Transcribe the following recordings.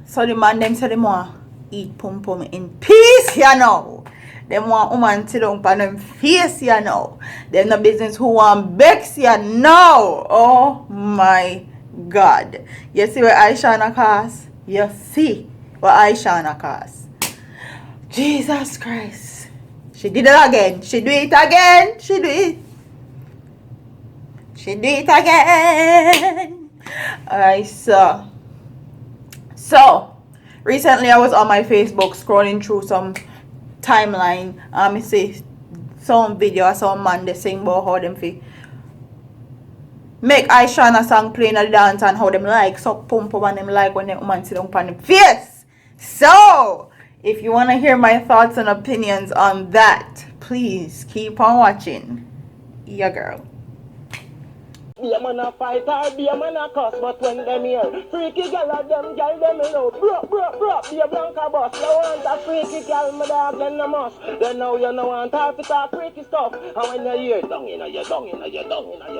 So the man them say them want eat pum pum in peace, you know. Them want woman sit down on them face, you know. Them no business who want bex, you know. Oh my God. You see what Aisha cause? You see what Aisha cause? Jesus Christ. She did it again. She do it again. She do it. She do it again. Alright, so recently I was on my Facebook scrolling through some timeline. I see some video I saw a man they sing about how them fi make Aisha song playing at the dance and how them like so pump up and them like when them woman sit down on them face. So if you wanna hear my thoughts and opinions on that, please keep on watching. Yeah, girl. Be a man a fighter, be a man a cuss, but when them here, freaky girl of them, girl them you know, bro, be a blanca boss. You want a freaky girl, my dog, then no must. Then now you know want her to talk freaky stuff. And when you hear, dung in your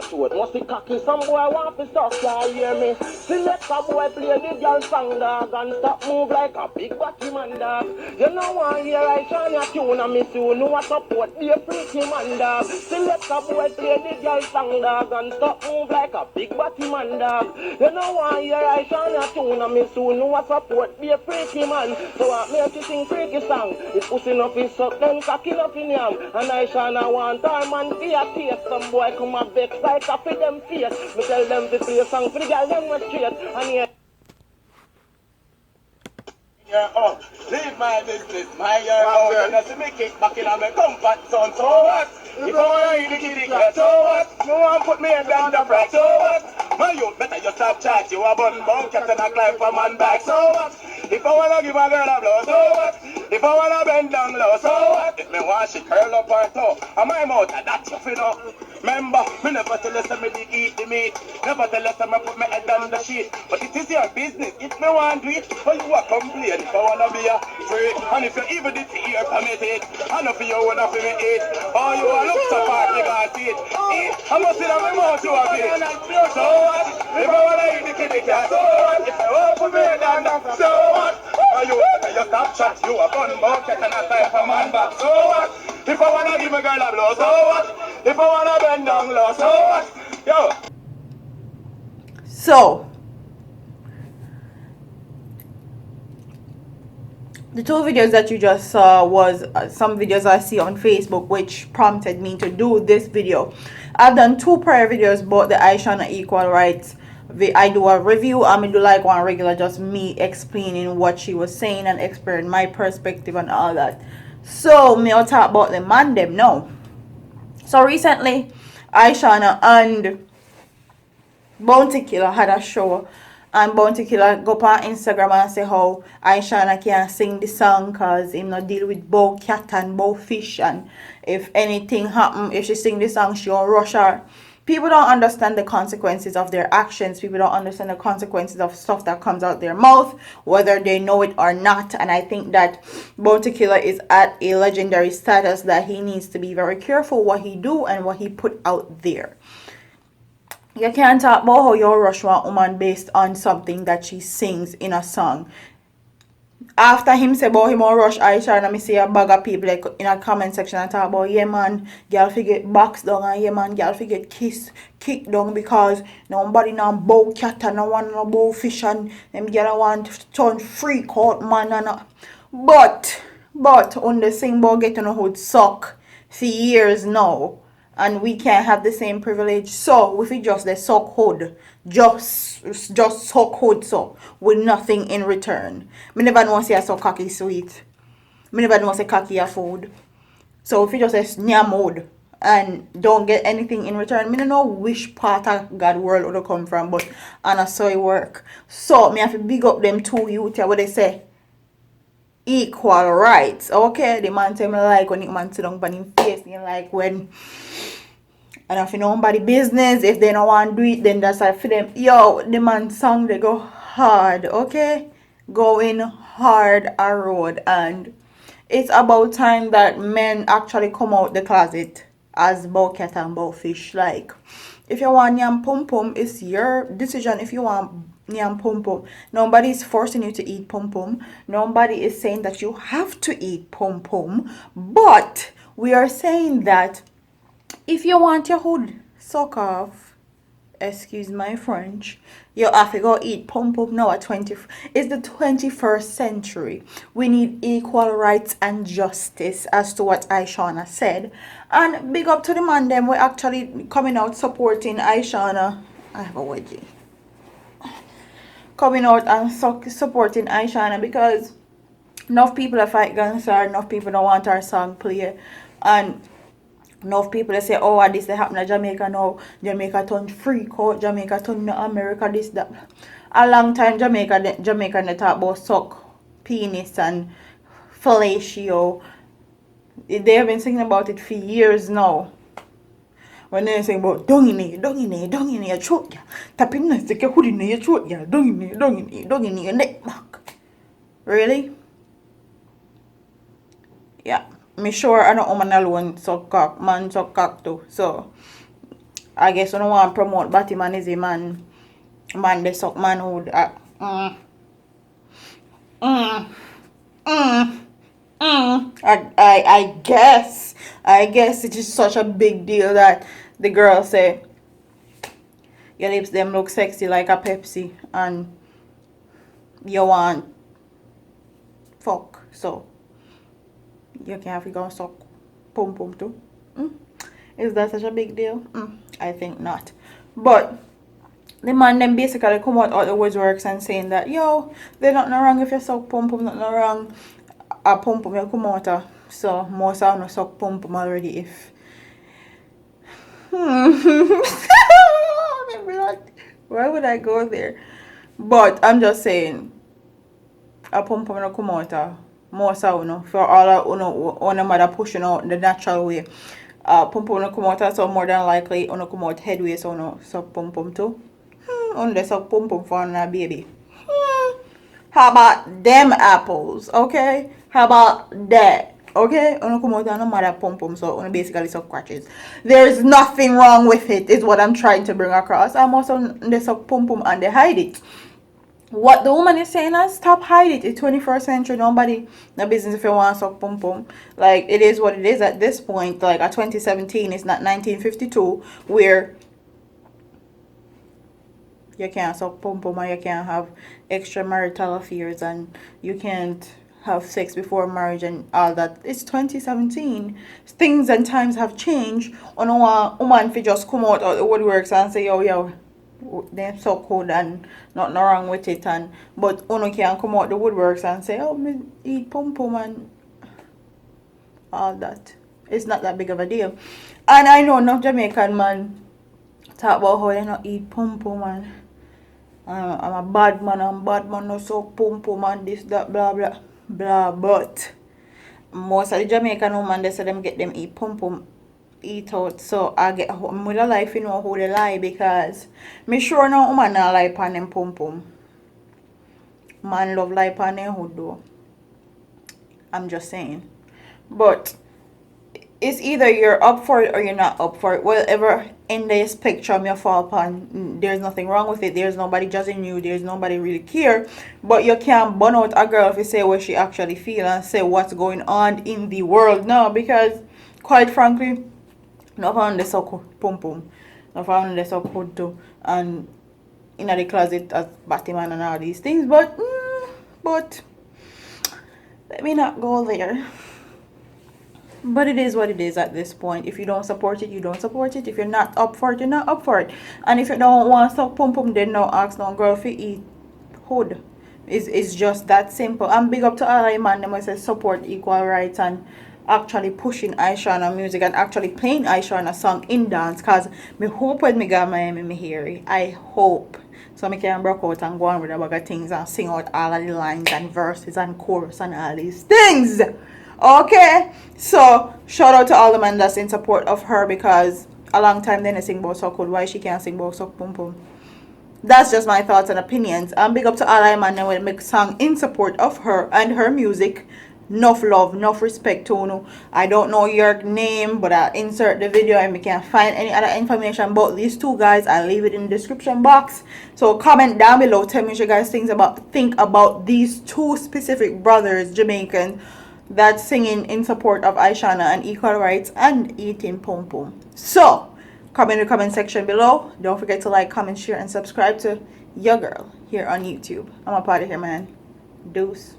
throat, must be cocky, some boy want to stuff, you hear me? Select a boy play the girl song, dog, and stop move like a big body man, dog. You know want hear I shine your tune, and me soon know what support, be a freaky man, dog. Select a boy play the girl song, dog, and stop move like a big body man, dog. You know why you're right on your tune, and me soon know what support, be a freaky man. So I make you sing freaky song. If pussy enough is up, then cocky enough in yam. And I shall want our man be a taste. Some boy come a vex like a for them face. Me tell them to play a song for the girl them was straight. And yeah. Up. Leave my business, my your own. You know, see me kick back in on my comfort zone. So what? If I want to eat the kitty cat, so what? No one put me in down the frat, so what? My youth, better you stop chat. You a bun bunk, captain a climb for man back, so what? If I want to give a girl a blow, so what? If I want to bend down low, so what? If me want she curl up her toe, and my mouth, that's your fin up. Remember, me never tell us me did eat the meat. Never tell us me put my head on the sheet. But it is your business. If me want to it, but you a complain. If I wanna be a free, and if you even did hear permit it, and if you wanna be me eat, or you a look so far, you got it. Eat, I must sit on my mouth to a bit. So what? If I wanna eat the kitty cat, so what? If I want to put my head on the, so what? Or you stop chat, you a gun bucket and a type of man back, so what? If I wanna give a girl a blow, so what? If I wanna bend down low, so what? Yo. So the two videos that you just saw was some videos I see on Facebook, which prompted me to do this video. I've done two prior videos about the Aisha equal rights. I do a review, I do like one regular, just me explaining what she was saying and explaining my perspective and all that. So me I'll talk about the man them now. So recently Aisha and Bounty Killer had a show, and Bounty Killer go on Instagram and say how Aisha can't sing the song because him not deal with bow cat and bow fish, and if anything happen, if she sing the song, she'll rush her. People don't understand the consequences of their actions. People don't understand the consequences of stuff that comes out their mouth, whether they know it or not. And I think that Bounty Killer is at a legendary status that he needs to be very careful what he do and what he put out there. You can't talk about how you rush one woman based on something that she sings in a song. After him say about him or rush Aisha, and I see a bag of people like in a comment section and talk about, yeah man, girl forget box down, and yeah man, girl forget kick down because nobody now bow cat and no one no bow fish, and them girl want to turn freak out man and but on the sing about getting a hood suck for years now. And we can't have the same privilege. So if we just the suck hood, just suck hood so with nothing in return. Me never know say so cocky sweet. Me never know say cocky a food. So if you just say nyam hood and don't get anything in return, me don't know which part of God world would come from, but and I saw it work. So me have to big up them two youth here what they say. Equal rights. Okay, the man tell me like when the man sit down on him face, and like when, and if you know nobody business, if they don't want to do it, then that's like for them. Yo, the man song they go hard, okay? Going hard a road, and it's about time that men actually come out the closet as bow cat and bow fish. Like, if you want yam pum pum, it's your decision if you want Nyam pum pum. Nobody is forcing you to eat pum pum. Nobody is saying that you have to eat pum pum. But we are saying that if you want your hood suck off, excuse my French, you have to go eat pum pum now at 20. It's the 21st century. We need equal rights and justice, as to what Aishana said. And big up to the man them, we're actually coming out supporting Aishana. I have a wedgie. Coming out and supporting Aishana, because enough people are fight cancer, enough people don't want our song play, and enough people they say, oh, this they happen in Jamaica now. Jamaica turn freak out, Jamaica turn America, this, that. A long time Jamaica they talk about suck, penis and fellatio. They have been singing about it for years now. When they say about dung in your throat, yeah. Tapping the stick your hood in your throat, yeah. Dung in your neck back. Really? Yeah. Me sure I know woman alone suck cock, man suck cock too. So I guess I don't want to promote Batman is a man. Man they suck manhood. I guess it is such a big deal that the girl say your lips them look sexy like a Pepsi and you want fuck, so you can have to go suck pum pum too. Is that such a big deal? I think not. But the man then basically come out the woodworks and saying that, yo, there's nothing wrong if you suck pum pum, nothing wrong. A pum pum you come out. So most of them suck pum pum already if why would I go there? But I'm just saying a pum pum no come out. Most of them for all of them mother pushing out the natural way. Pum pum no come out, so more than likely no come out headway, so no suck pum pum too. Unless suck pum pum for a baby. How about them apples? Okay? How about that? Okay? Uno come out and no mother pum pum, so uno basically suck crutches. There's nothing wrong with it, is what I'm trying to bring across. I'm also they suck pum pum and they hide it. What the woman is saying is stop hiding it. It's 21st century. Nobody no business if you want to suck pum pum. Like it is what it is at this point. Like at 2017, it's not 1952 where you can't suck pum pum and you can't have extramarital affairs and you can't have sex before marriage and all that. It's 2017. Things and times have changed. On a woman fi just come out of the woodworks and say, yo, they so cold and nothing wrong with it, and but uno can come out the woodworks and say, oh, me eat pum pum and all that. It's not that big of a deal. And I know enough Jamaican man talk about how they not eat pum pum and I'm a bad man no so pum pum and this that blah blah blah. But most of the Jamaican women they say them get them eat pum pum eat out, so I get with a life, you know who they lie, because me sure no woman not lie pan them pum pum. Man love lie pan them hood though. I'm just saying. But it's either you're up for it or you're not up for it. Whatever in the spectrum you fall upon, there's nothing wrong with it. There's nobody judging you. There's nobody really care. But you can't burn out a girl if you say what she actually feel and say what's going on in the world now, because quite frankly, no found the suck pum pum, no found the suck hood too, and in the closet as Batman and all these things. But let me not go there. But it is what it is at this point. If you don't support it, you don't support it. If you're not up for it, you're not up for it. And if you don't want to suck pum pum, then no ask no girl if you eat hood. It's just that simple. And big up to all the man them say support equal rights and actually pushing Aishana music and actually playing Aishana song in dance, cause me hope when me got my me hear it. I hope so me can break out and go on with a bag of things and sing out all of the lines and verses and chorus and all these things. Okay, so shout out to all the men that's in support of her, because a long time then they sing about so cool. Why she can't sing about so pum pum? That's just my thoughts and opinions. And big up to all the man that will make song in support of her and her music. enough love, enough respect to you. I don't know your name, but I'll insert the video and we can find any other information about these two guys. I'll leave it in the description box. So comment down below, tell me what you guys think about these two specific brothers, Jamaican, that's singing in support of Aishana and equal rights and eating pom pom. So comment in the comment section below. Don't forget to like, comment, share, and subscribe to your girl here on YouTube. I'm up out of here, man. Deuce.